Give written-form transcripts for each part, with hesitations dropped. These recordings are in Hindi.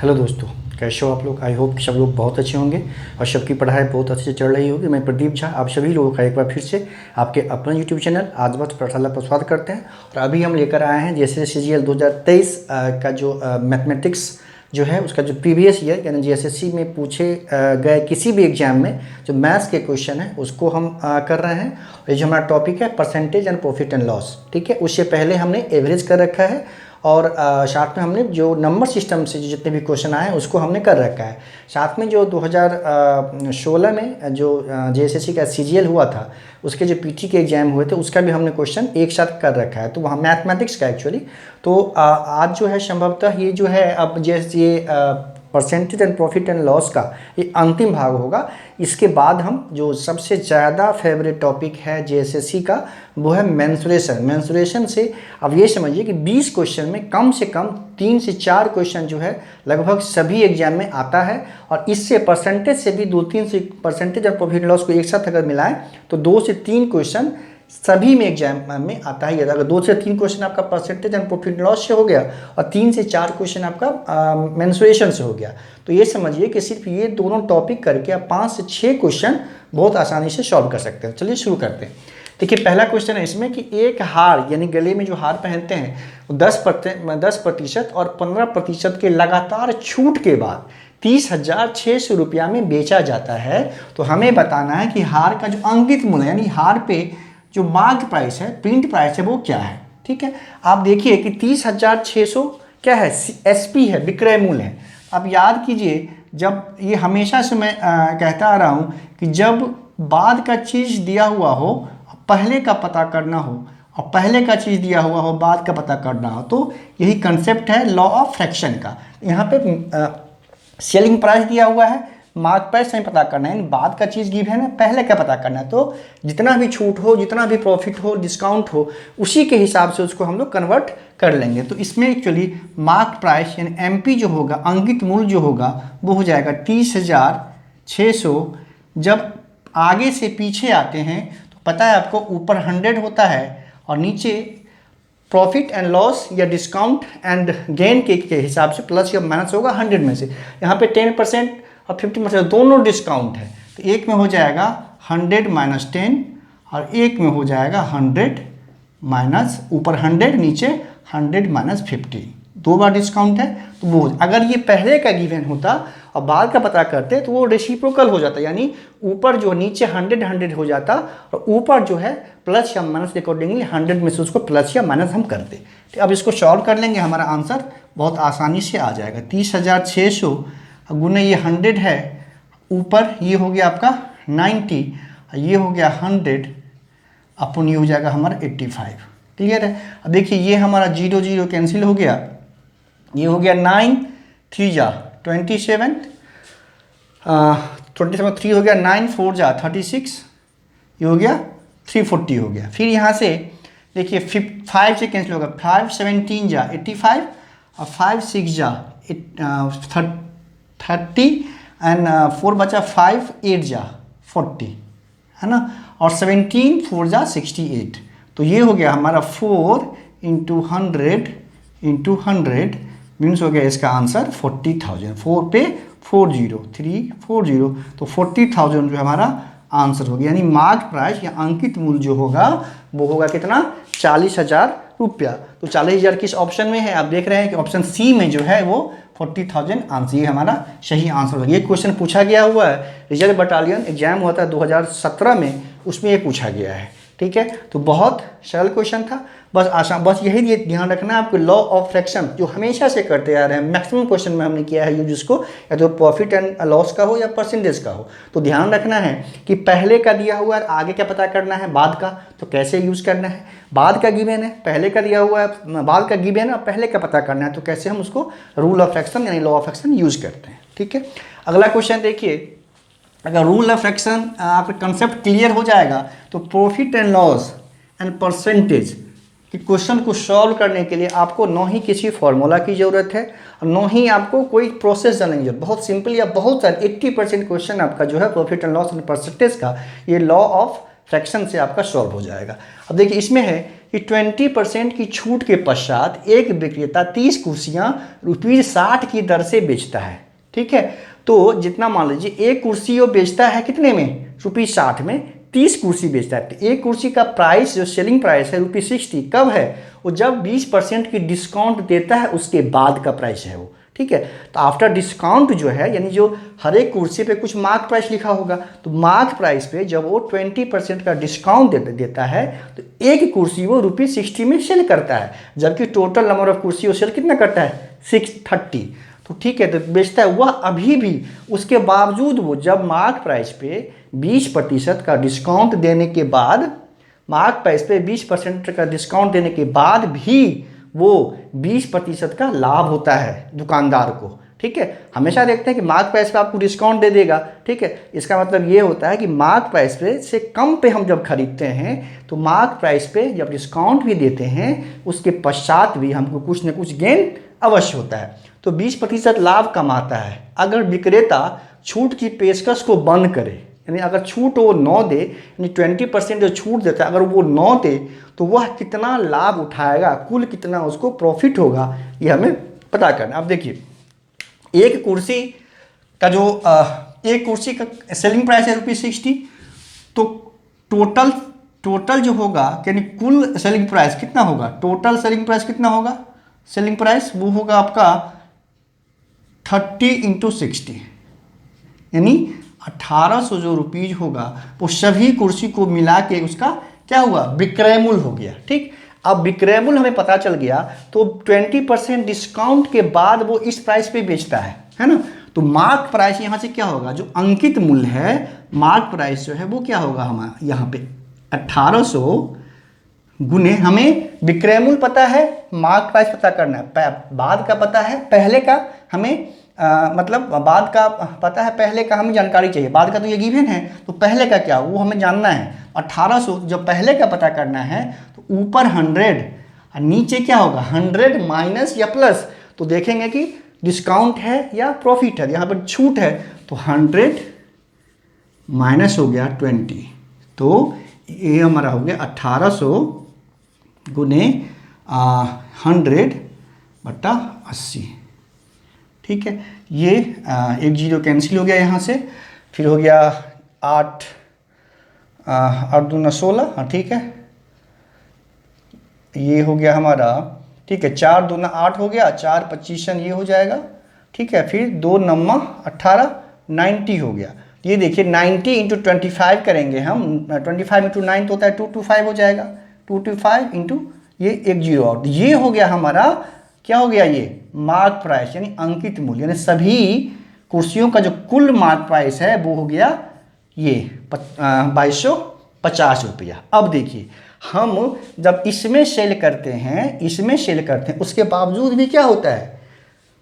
हेलो दोस्तों, कैसे हो आप लोग। आई होप सब लोग बहुत अच्छे होंगे और सबकी पढ़ाई बहुत अच्छे से चल रही होगी। मैं प्रदीप झा आप सभी लोगों का एक बार फिर से आपके अपना यूट्यूब चैनल आज बात पाठशाला पर स्वागत करते हैं। और अभी हम लेकर आए हैं जैसे CGL 2023 का जो मैथमेटिक्स जो है उसका जो प्रीवियस ईयर यानी GSSC में पूछे गए किसी भी एग्जाम में जो मैथ्स के क्वेश्चन है उसको हम कर रहे हैं। और ये जो हमारा टॉपिक है percentage and profit and loss, ठीक है। उससे पहले हमने एवरेज कर रखा है और साथ में हमने जो नंबर सिस्टम से जो जितने भी क्वेश्चन आए हैं उसको हमने कर रखा है। साथ में जो 2016 में जो JSSC का CGL हुआ था उसके जो PT के एग्जाम हुए थे उसका भी हमने क्वेश्चन एक साथ कर रखा है। तो वहाँ मैथमेटिक्स का एक्चुअली तो आज जो है संभवतः ये जो है अब जैसे ये percentage and profit and loss का ये अंतिम भाग होगा। इसके बाद हम जो सबसे ज़्यादा फेवरेट टॉपिक है JSSC का वो है मेंसुरेशन। मेंसुरेशन से अब ये समझिए कि 20 क्वेश्चन में कम से कम 3 से 4 क्वेश्चन जो है लगभग सभी एग्जाम में आता है। और इससे परसेंटेज से भी 2-3 से परसेंटेज और प्रॉफिट लॉस को एक साथ अगर मिलाएं तो 2 से 3 क्वेश्चन सभी में एग्जाम में आता है। अगर 2 से 3 क्वेश्चन आपका परसेंटेज एंड प्रॉफिट लॉस से हो गया और 3 से 4 क्वेश्चन आपका मेंसुरेशन से हो गया तो ये समझिए कि सिर्फ ये दोनों टॉपिक करके आप 5 से 6 क्वेश्चन बहुत आसानी से सॉल्व कर सकते हैं। चलिए शुरू करते हैं। देखिए पहला क्वेश्चन है इसमें कि एक हार यानी गले में जो हार पहनते हैं 10% और 15% के लगातार छूट के बाद 30,600 रुपया में बेचा जाता है। तो हमें बताना है कि हार का जो अंकित मूल्य यानी हार पे जो मार्क प्राइस है, प्रिंट प्राइस है, वो क्या है। ठीक है, आप देखिए कि 30,600 क्या है, SP है, विक्रय मूल्य है। अब याद कीजिए जब ये हमेशा से मैं कहता आ रहा हूँ कि जब बाद का चीज़ दिया हुआ हो पहले का पता करना हो और पहले का चीज़ दिया हुआ हो बाद का पता करना हो तो यही कंसेप्ट है लॉ ऑफ फ्रैक्शन का। यहाँ पे सेलिंग प्राइस दिया हुआ है, मार्क प्राइस नहीं पता करना है, बाद का चीज़ गिव है ना, पहले का पता करना है। तो जितना भी छूट हो, जितना भी प्रॉफिट हो, डिस्काउंट हो, उसी के हिसाब से उसको हम लोग कन्वर्ट कर लेंगे। तो इसमें एक्चुअली मार्क प्राइस यानी MP जो होगा, अंकित मूल्य जो होगा वो हो जाएगा 30,600। जब आगे से पीछे आते हैं तो पता है आपको ऊपर 100 होता है और नीचे प्रॉफिट एंड लॉस या डिस्काउंट एंड गेन के हिसाब से प्लस या माइनस होगा 100 में से। यहाँ पे 10% और 50% दोनों डिस्काउंट है तो एक में हो जाएगा 100 - 10 और एक में हो जाएगा 100 माइनस ऊपर 100 नीचे 100 - 50। 2 बार डिस्काउंट है तो वो अगर ये पहले का गिवन होता और बाद का पता करते तो वो रेसिप्रोकल हो जाता, यानी ऊपर जो नीचे 100 हो जाता और ऊपर जो है प्लस या माइनस अकॉर्डिंगली 100 में से उसको प्लस या माइनस हम करते। तो अब इसको सॉल्व कर लेंगे, हमारा आंसर बहुत आसानी से आ जाएगा। 30,600 गुने ये 100 है, ऊपर ये हो गया आपका 90, ये हो गया 100 अपन ये हो जाएगा हमारा 85। क्लियर है। अब देखिए ये हमारा 0 0 कैंसिल हो गया, ये हो गया 9 3 जा 27, 27 3 हो गया, 9 4 जा 36, ये हो गया 340 हो गया। फिर यहाँ से देखिए 5 से कैंसिल होगा, 5 17 जा 85 और 5 6 जा 30 एंड 4 बचा 5 8 जा 40 है ना, और 17 4 जा 68। तो ये हो गया हमारा 4 × 100 मीन्स हो गया इसका आंसर 40,000। 4 पे 40 340 तो 40,000 जो हमारा आंसर हो गया। यानी मार्क प्राइस या अंकित मूल्य जो होगा वो होगा कितना, 40,000 रुपया। तो 40,000 किस ऑप्शन में है, आप देख रहे हैं कि ऑप्शन C में जो है वो 40,000 आंसर, ये हमारा सही आंसर होगा। ये क्वेश्चन पूछा गया हुआ है, रिजर्व बटालियन एग्जाम हुआ था 2017 में, उसमें ये पूछा गया है। ठीक है, तो बहुत सरल क्वेश्चन था। बस यही ध्यान रखना है आपको, लॉ ऑफ फ्रैक्शन जो हमेशा से करते आ रहे हैं, मैक्सिमम क्वेश्चन में हमने किया है यूज उसको, या तो प्रॉफिट एंड लॉस का हो या परसेंटेज का हो। तो ध्यान रखना है कि पहले का दिया हुआ है, आगे का पता करना है, बाद का तो कैसे यूज करना है। बाद का गिवन है, पहले का दिया हुआ है, बाद का गिवन है और पहले का पता करना है, तो कैसे हम उसको रूल ऑफ फ्रैक्शन यानी लॉ ऑफ फ्रैक्शन यूज करते हैं। ठीक है, अगला क्वेश्चन देखिए। अगर रूल ऑफ फ्रैक्शन आपका कंसेप्ट क्लियर हो जाएगा तो profit and loss and percentage कि क्वेश्चन को सॉल्व करने के लिए आपको न ही किसी फॉर्मूला की ज़रूरत है और न ही आपको कोई प्रोसेस जानने की जरूरत। बहुत सिंपल या बहुत सारे 80% क्वेश्चन आपका जो है profit and loss and percentage का ये लॉ ऑफ फ्रैक्शन से आपका सॉल्व हो जाएगा। अब देखिए इसमें है कि 20% की छूट के पश्चात एक विक्रेता 30 कुर्सियाँ ₹60 की दर से बेचता है। ठीक है, तो जितना मान लीजिए एक कुर्सी वो बेचता है कितने में, ₹60 में 30 कुर्सी बेचता है। तो एक कुर्सी का प्राइस जो सेलिंग प्राइस है ₹60 कब है, वो जब 20% की डिस्काउंट देता है उसके बाद का प्राइस है वो। ठीक है, तो आफ्टर डिस्काउंट जो है यानी जो हर एक कुर्सी पे कुछ मार्क प्राइस लिखा होगा, तो मार्क प्राइस पे जब वो 20% का डिस्काउंट देता है तो एक कुर्सी वो ₹60 में सेल करता है, जबकि टोटल नंबर ऑफ कुर्सी वो सेल कितना करता है 630। तो ठीक है, तो बेचता है वह अभी भी, उसके बावजूद वो जब मार्क प्राइस पे 20% का डिस्काउंट देने के बाद, मार्क प्राइस पे 20% का डिस्काउंट देने के बाद भी वो 20% का लाभ होता है दुकानदार को। ठीक है, हमेशा देखते हैं कि मार्क प्राइस पे आपको डिस्काउंट दे देगा। ठीक है, इसका मतलब ये होता है कि मार्क प्राइस पे से कम पे हम जब खरीदते हैं तो मार्क प्राइस पे जब डिस्काउंट भी देते हैं उसके पश्चात भी हमको कुछ न कुछ गेन अवश्य होता है। तो 20% लाभ कमाता है। अगर विक्रेता छूट की पेशकश को बंद करे, यानी अगर छूट वो 9 दे, यानी 20% जो छूट देता है अगर वो 9 दे तो वह कितना लाभ उठाएगा, कुल कितना उसको प्रॉफिट होगा, ये हमें पता करना। अब देखिए एक कुर्सी का जो एक कुर्सी का सेलिंग प्राइस है ₹60, तो टोटल जो होगा यानी कुल सेलिंग प्राइस कितना होगा, टोटल सेलिंग प्राइस कितना होगा, सेलिंग प्राइस वो होगा आपका 30 × 60 यानी 1800 जो रुपीज होगा वो सभी कुर्सी को मिला के उसका क्या हुआ, विक्रय मूल्य हो गया। ठीक, अब विक्रय मूल्य हमें पता चल गया तो 20% डिस्काउंट के बाद वो इस प्राइस पे बेचता है ना। तो मार्क प्राइस यहाँ से क्या होगा, जो अंकित मूल्य है मार्क प्राइस जो है वो क्या होगा हमारा यहाँ पे 1800 गुने, हमें विक्रय मूल्य पता है, मार्क प्राइस पता करना है, बाद का पता है, पहले का हमें मतलब बाद का पता है, पहले का हमें जानकारी चाहिए, बाद का तो ये गिवन है, तो पहले का क्या वो हमें जानना है। 1800 जब पहले का पता करना है तो ऊपर 100 और नीचे क्या होगा 100 माइनस या प्लस, तो देखेंगे कि डिस्काउंट है या प्रॉफिट है, यहाँ पर छूट है तो 100 माइनस हो गया 20, तो ये हमारा हो गया 1800 गुने 100/80। ठीक है, ये एक जीरो कैंसिल हो गया यहाँ से, फिर हो गया 8 और 2 16, हाँ ठीक है, ये हो गया हमारा, ठीक है 4 2 8 हो गया, 4 25 ये हो जाएगा। ठीक है, फिर 2 9 18 90 हो गया। ये देखिए 90 × 25 करेंगे हम, 25 × 9 तो होता है 225 हो जाएगा, 225 इंटू ये एक जीरो और ये हो गया हमारा क्या हो गया, ये मार्क प्राइस यानी अंकित मूल्य, यानी सभी कुर्सियों का जो कुल मार्क प्राइस है वो हो गया ये 2250 रुपया। अब देखिए हम जब इसमें सेल करते हैं उसके बावजूद भी क्या होता है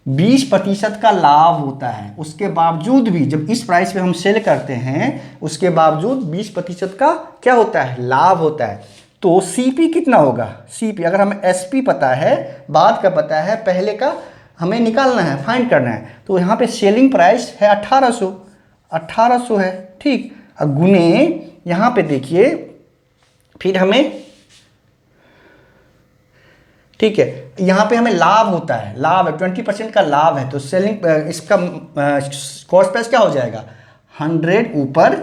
20% का लाभ होता है, उसके बावजूद भी जब इस प्राइस पे हम सेल करते हैं उसके बावजूद 20% का क्या होता है, लाभ होता है। तो सीपी कितना होगा, सीपी अगर हमें एसपी पता है, बाद का पता है, पहले का हमें निकालना है, फाइंड करना है, तो यहाँ पे सेलिंग प्राइस है 1800 है। ठीक, और गुने यहाँ पे देखिए फिर हमें, ठीक है यहाँ पे हमें लाभ होता है, लाभ है 20% का लाभ है, तो सेलिंग इसका कॉस्ट प्राइस क्या हो जाएगा 100 ऊपर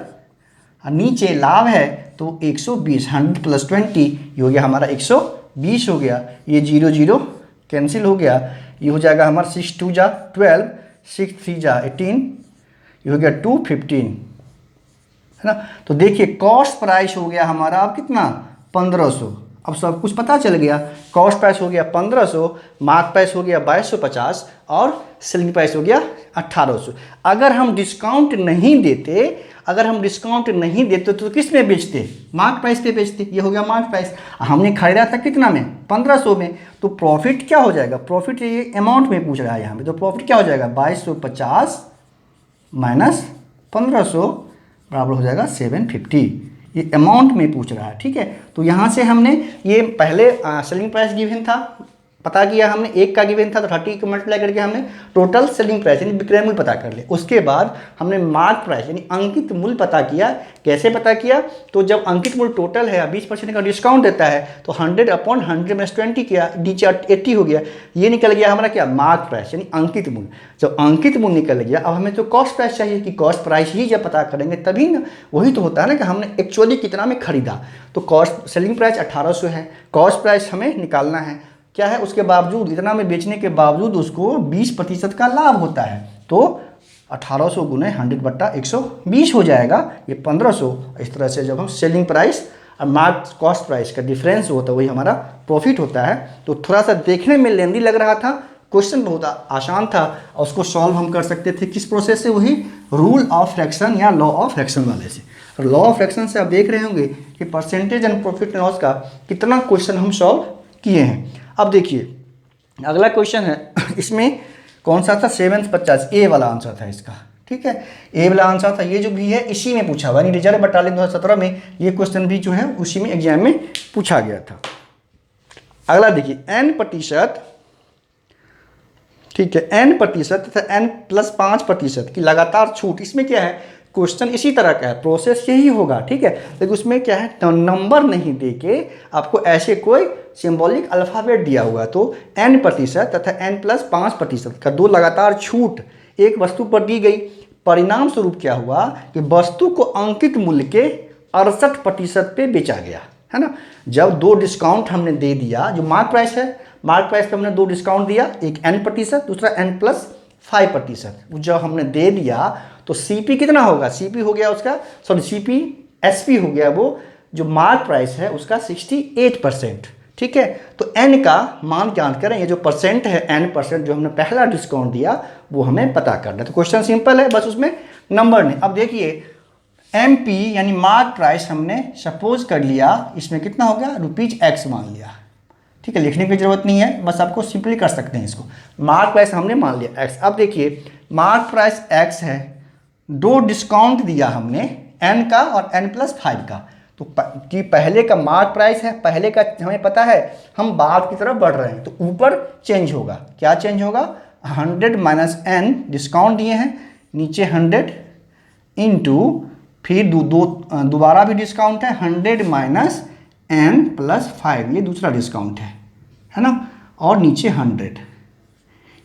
और नीचे लाभ है तो 120, 100 + 20 ये हो गया हमारा 120 हो गया, ये 0 0 कैंसिल हो गया, ये हो जाएगा हमारा 6 2 जा 12, 6 3 जा 18, ये हो गया 215 है ना। तो देखिए कॉस्ट प्राइस हो गया हमारा अब कितना 1500, अब सब कुछ पता चल गया, कॉस्ट प्राइस हो गया 1500, मार्क प्राइस हो गया 2250 और सेलिंग प्राइस हो गया 1800। अगर हम डिस्काउंट नहीं देते तो किस में बेचते, मार्क प्राइस पे बेचते, ये हो गया मार्क प्राइस, हमने खरीदा था कितना में 1500 में, तो प्रॉफिट क्या हो जाएगा, प्रॉफिट ये अमाउंट में पूछ रहा है यहाँ पे, तो प्रॉफिट क्या हो जाएगा 2250 माइनस 1500 बराबर हो जाएगा 750, ये अमाउंट में पूछ रहा है। ठीक है, तो यहाँ से हमने ये पहले सेलिंग प्राइस गिवन था पता किया हमने, एक का गिवन था तो 30 को मल्टीप्लाई करके हमने टोटल सेलिंग प्राइस यानी विक्रय मूल्य पता कर लिया। उसके बाद हमने मार्क प्राइस यानी अंकित मूल्य पता किया। कैसे पता किया? तो जब अंकित मूल्य टोटल है 20% का डिस्काउंट देता है तो 100/100 - 20 किया, नीचे 80 हो गया, ये निकल गया हमारा क्या? मार्क प्राइस यानी अंकित मूल्य। जब अंकित मूल्य निकल गया अब हमें तो कॉस्ट प्राइस चाहिए कि कॉस्ट प्राइस ही जब पता करेंगे तभी ना, वही तो होता है ना कि हमने एक्चुअली कितना में खरीदा। तो कॉस्ट सेलिंग प्राइस 1800 है, कॉस्ट प्राइस हमें निकालना है क्या है, उसके बावजूद इतना में बेचने के बावजूद उसको 20% का लाभ होता है। तो 1800 गुने 100/120 हो जाएगा, ये 1500। इस तरह से जब हम सेलिंग प्राइस और मार्क कॉस्ट प्राइस का डिफरेंस होता है वही हमारा प्रॉफिट होता है। तो थोड़ा सा देखने में लेंदी लग रहा था, क्वेश्चन बहुत आसान था और उसको सॉल्व हम कर सकते थे किस प्रोसेस से? वही रूल ऑफ फ्रैक्शन या लॉ ऑफ फ्रैक्शन वाले से। और लॉ ऑफ फ्रैक्शन से आप देख रहे होंगे कि percentage and profit and loss का कितना क्वेश्चन हम सॉल्व किए हैं। अब देखिए अगला क्वेश्चन है, इसमें कौन सा था? 750 ए वाला आंसर था इसका, ठीक है, ए वाला आंसर था। ये जो भी है इसी में पूछा हुआ, यानी रिजर्व बटालियन 2017 में ये क्वेश्चन भी जो है उसी में एग्जाम में पूछा गया था। अगला देखिए n%, ठीक है, n% तथा n+5% की लगातार छूट। इसमें क्या है? क्वेश्चन इसी तरह का है, प्रोसेस यही होगा, ठीक है, लेकिन उसमें क्या है? नंबर नहीं देके आपको ऐसे कोई सिंबॉलिक अल्फ़ाबेट दिया हुआ। तो n% तथा n+5% का 2 लगातार छूट एक वस्तु पर दी गई। परिणाम स्वरूप क्या हुआ कि वस्तु को अंकित मूल्य के 68% पे बेचा गया, है ना। जब 2 डिस्काउंट हमने दे दिया, जो मार्क प्राइस है, मार्क प्राइस पे हमने 2 डिस्काउंट दिया, एक n%, दूसरा n+5%। जब हमने दे दिया तो CP कितना होगा? CP हो गया उसका, सॉरी SP हो गया वो जो मार्क प्राइस है उसका 68%, ठीक है। तो n का मान ज्ञात करें, ये जो परसेंट है n% जो हमने पहला डिस्काउंट दिया वो हमें पता करना है। तो क्वेश्चन सिंपल है, बस उसमें नंबर नहीं। अब देखिए MP यानी मार्क प्राइस हमने सपोज कर लिया, इसमें कितना हो गया? ₹X मान लिया, ठीक है, लिखने की जरूरत नहीं है, बस आपको सिंपली कर सकते हैं इसको। मार्क प्राइस हमने मान लिया x। अब देखिए मार्क प्राइस x है, 2 डिस्काउंट दिया हमने n का और n+5 का। तो कि पहले का मार्क प्राइस है, पहले का हमें पता है, हम बाद की तरफ बढ़ रहे हैं तो ऊपर चेंज होगा। क्या चेंज होगा? 100 - n डिस्काउंट दिए हैं, नीचे 100 इंटू फिर दोबारा भी डिस्काउंट है 100 - n+5, ये दूसरा डिस्काउंट है ना, और नीचे 100।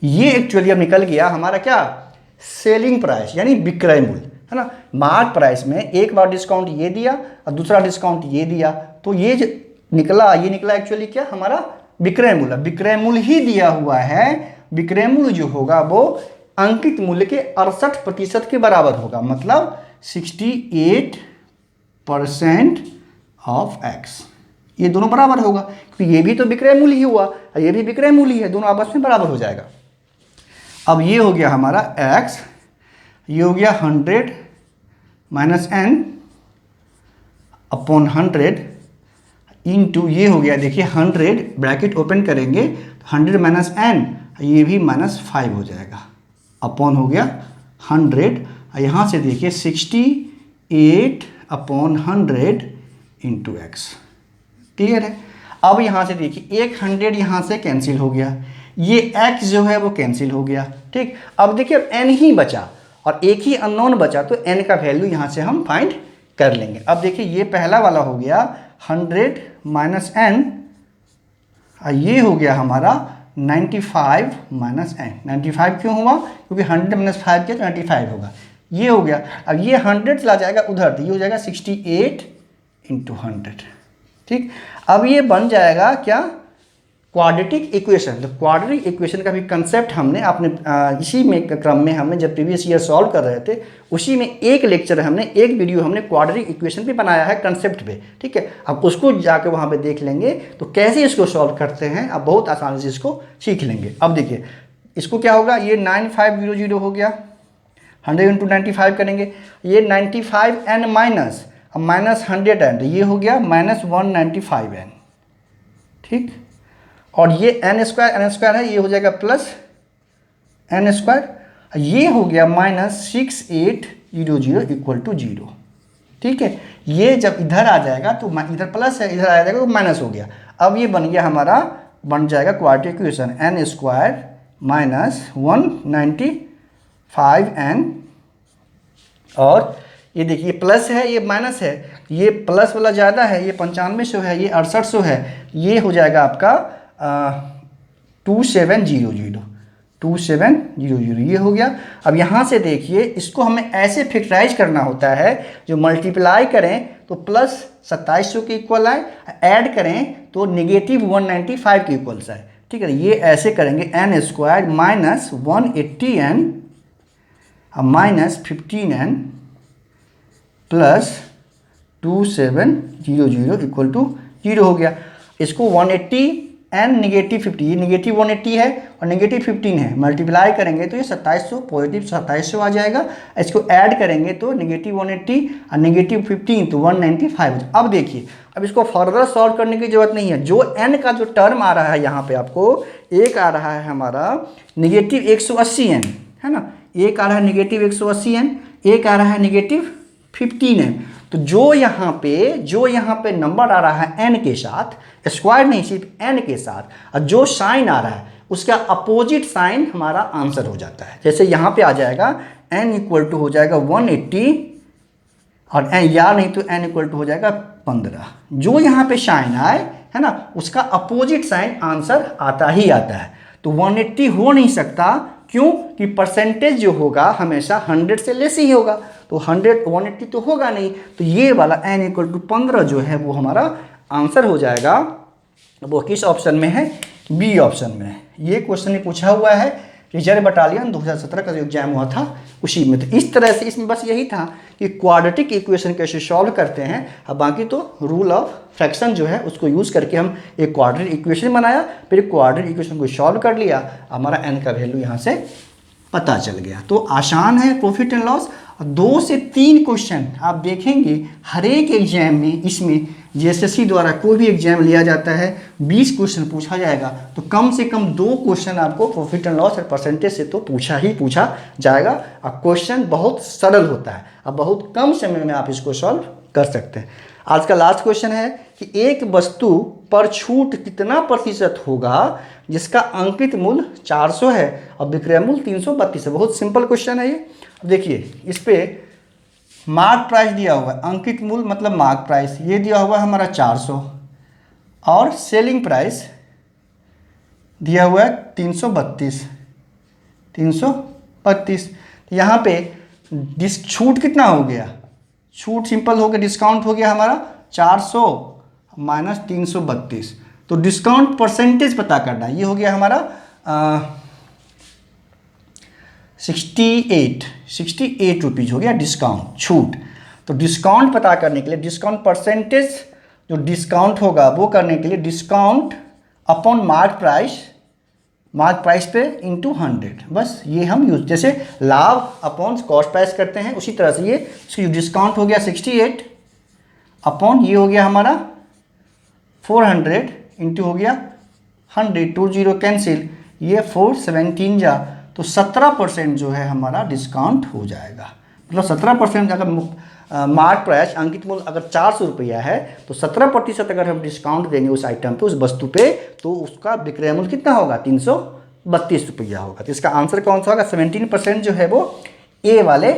ये एक्चुअली अब निकल गया हमारा क्या? सेलिंग प्राइस यानी विक्रय मूल्य, है ना। मार्क प्राइस में एक बार डिस्काउंट ये दिया और दूसरा डिस्काउंट ये दिया, तो ये निकला एक्चुअली क्या? हमारा विक्रय मूल्य। विक्रय मूल्य ही दिया हुआ है, विक्रय मूल्य जो होगा वो अंकित मूल्य के 68% के बराबर होगा, मतलब 68% ऑफ x। ये दोनों बराबर होगा क्योंकि ये भी तो विक्रय मूल्य ही हुआ और ये भी विक्रय मूल्य ही है, दोनों आपस में बराबर हो जाएगा। अब ये हो गया हमारा x, ये हो गया 100 - n/100 इंटू ये हो गया, देखिए 100 ब्रैकेट ओपन करेंगे 100 - n, ये भी -5 हो जाएगा, अपॉन हो गया 100। यहाँ से देखिए 68/100 इंटू x, क्लियर है। अब यहाँ से देखिए एक 100 यहाँ से कैंसिल हो गया, ये x जो है वो कैंसिल हो गया, ठीक। अब देखिए अब n ही बचा और एक ही अननोन बचा, तो n का वैल्यू यहाँ से हम फाइंड कर लेंगे। अब देखिए ये पहला वाला हो गया 100 - n, ये हो गया हमारा 95 - n। 95 क्यों हुआ? क्योंकि 100 - 5 किया तो 95 होगा, ये हो गया। अब ये 100 चला जाएगा उधर, तो ये हो जाएगा 68 × 100, ठीक। अब ये बन जाएगा क्या? Quadratic equation. तो क्वाड्रेटिक इक्वेशन का भी कंसेप्ट हमने अपने इसी में क्रम में हमने जब प्रीवियस ईयर सॉल्व कर रहे थे उसी में एक लेक्चर हमने, एक वीडियो हमने क्वाड्रेटिक इक्वेशन पे बनाया है कंसेप्ट पे, ठीक है। अब उसको जाके वहाँ पे देख लेंगे तो कैसे इसको सॉल्व करते हैं, अब बहुत आसानी से इसको सीख लेंगे। अब देखिए इसको क्या होगा, ये 9500 हो गया, 100 × 95 करेंगे, ये 95n माइनस, अब -100n, तो ये हो गया -195n, ठीक। और ये n² है, ये हो जाएगा +n², ये हो गया -6800 = 0, ठीक है। ये जब इधर आ जाएगा तो इधर प्लस है, इधर आ जाएगा तो माइनस हो गया। अब ये बन गया हमारा बन जाएगा quadratic equation n square minus 195n, और ये देखिए प्लस है ये माइनस है, ये प्लस वाला ज़्यादा है, ये 9500 है, ये 6800 है, ये हो जाएगा आपका 2700 ये हो गया। अब यहाँ से देखिए इसको हमें ऐसे फैक्टराइज करना होता है, जो मल्टीप्लाई करें तो प्लस 2700 के इक्वल आए, ऐड करें तो नेगेटिव 195 के इक्वल्स आए। ठीक है, ये ऐसे करेंगे n square minus 180n minus 15n plus 2700 equal to 0 हो गया। इसको 180n नेगेटिव 50, ये नेगेटिव 180 है और नेगेटिव 15 है, मल्टीप्लाई करेंगे तो ये 2700 पॉजिटिव 2700 आ जाएगा। इसको ऐड करेंगे तो नेगेटिव 180 और नेगेटिव 15 तो 195। अब देखिए, अब इसको फर्दर सॉल्व करने की जरूरत नहीं है। जो n का जो टर्म आ रहा है यहाँ पे आपको एक आ रहा है हमारा नेगेटिव 180n, है ना, एक आ रहा है नेगेटिव 180n, एक आ रहा है नेगेटिव 15n। तो जो यहाँ पे नंबर आ रहा है n के साथ, स्क्वायर नहीं सिर्फ n के साथ, और जो साइन आ रहा है उसका अपोजिट साइन हमारा आंसर हो जाता है। जैसे यहाँ पे आ जाएगा n इक्वल टू हो जाएगा 180 और n या नहीं तो n इक्वल टू हो जाएगा 15। जो यहाँ पे साइन आए, है ना, उसका अपोजिट साइन आंसर आता ही आता है। तो 180 हो नहीं सकता, क्यों कि परसेंटेज जो होगा हमेशा 100 से लेस ही होगा, तो 180 तो होगा नहीं। तो ये वाला n इक्वल टू 15 जो है वो हमारा आंसर हो जाएगा। वो किस ऑप्शन में है? बी ऑप्शन में है। ये क्वेश्चन पूछा हुआ है रिजर्व बटालियन 2017 का जो एग्जाम हुआ था उसी में। तो इस तरह से इसमें बस यही था कि क्वाड्रेटिक इक्वेशन कैसे सॉल्व करते हैं। अब बाकी तो रूल ऑफ फ्रैक्शन जो है उसको यूज़ करके हम एक क्वाड्रेटिक इक्वेशन बनाया, फिर क्वाड्रेटिक इक्वेशन को सॉल्व कर लिया, हमारा n का वैल्यू यहाँ से पता चल गया। तो आसान है प्रॉफिट एंड लॉस। 2 से 3 क्वेश्चन आप देखेंगे हर एक एग्जाम में, इसमें जेएसएससी द्वारा कोई भी एग्जाम लिया जाता है 20 क्वेश्चन पूछा जाएगा, तो कम से कम 2 क्वेश्चन आपको प्रॉफिट एंड लॉस और परसेंटेज से तो पूछा जाएगा। और क्वेश्चन बहुत सरल होता है, अब बहुत कम समय में आप इसको सॉल्व कर सकते हैं। आज का लास्ट क्वेश्चन है कि एक वस्तु पर छूट कितना प्रतिशत होगा जिसका अंकित मूल्य 400 है और विक्रय मूल्य 332 है। बहुत सिंपल क्वेश्चन है ये। देखिए इस पे मार्क प्राइस दिया हुआ है, अंकित मूल्य मतलब मार्क प्राइस ये दिया हुआ है हमारा 400 और सेलिंग प्राइस दिया हुआ है 332। यहाँ पे छूट कितना हो गया? छूट सिंपल हो गया, डिस्काउंट हो गया हमारा 400 माइनस 332। तो डिस्काउंट परसेंटेज पता करना, ये हो गया हमारा 68 रुपीज़ हो गया डिस्काउंट छूट। तो डिस्काउंट पता करने के लिए डिस्काउंट परसेंटेज जो डिस्काउंट होगा वो करने के लिए डिस्काउंट अपॉन मार्क प्राइस पे इंटू 100, बस ये हम यूज, जैसे लाभ अपॉन कॉस्ट प्राइस करते हैं उसी तरह से ये डिस्काउंट हो गया 68 अपॉन ये हो गया हमारा 400 इंटू हो गया 100, 20 कैंसिल, ये 417 जा, तो 17% जो है हमारा डिस्काउंट हो जाएगा। मतलब 17% अगर मार्क प्राइस अंकित मूल्य अगर 400 रुपया है तो 17% अगर हम डिस्काउंट देंगे उस आइटम पे, उस वस्तु पे, तो उसका विक्रय मूल्य कितना होगा? 332 रुपया होगा। तो इसका आंसर कौन सा होगा? 17% जो है वो ए वाले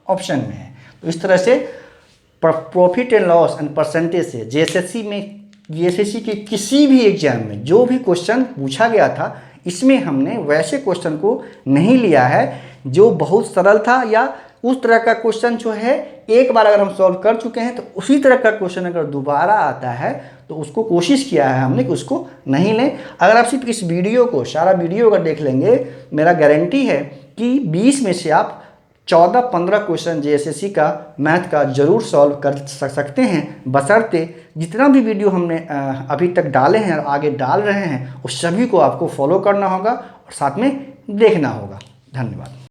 ऑप्शन में है। तो इस तरह से profit and loss and percentage से जेएसएससी के किसी भी एग्जाम में जो भी क्वेश्चन पूछा गया था, इसमें हमने वैसे क्वेश्चन को नहीं लिया है जो बहुत सरल था, या उस तरह का क्वेश्चन जो है एक बार अगर हम सॉल्व कर चुके हैं तो उसी तरह का क्वेश्चन अगर दोबारा आता है तो उसको कोशिश किया है हमने कि उसको नहीं लें। अगर आप सिर्फ इस वीडियो को, सारा वीडियो अगर देख लेंगे, मेरा गारंटी है कि 20 में से आप 14-15 क्वेश्चन जेएसएससी का मैथ का जरूर सॉल्व कर सकते हैं, बशर्ते जितना भी वीडियो हमने अभी तक डाले हैं और आगे डाल रहे हैं उस सभी को आपको फॉलो करना होगा और साथ में देखना होगा। धन्यवाद।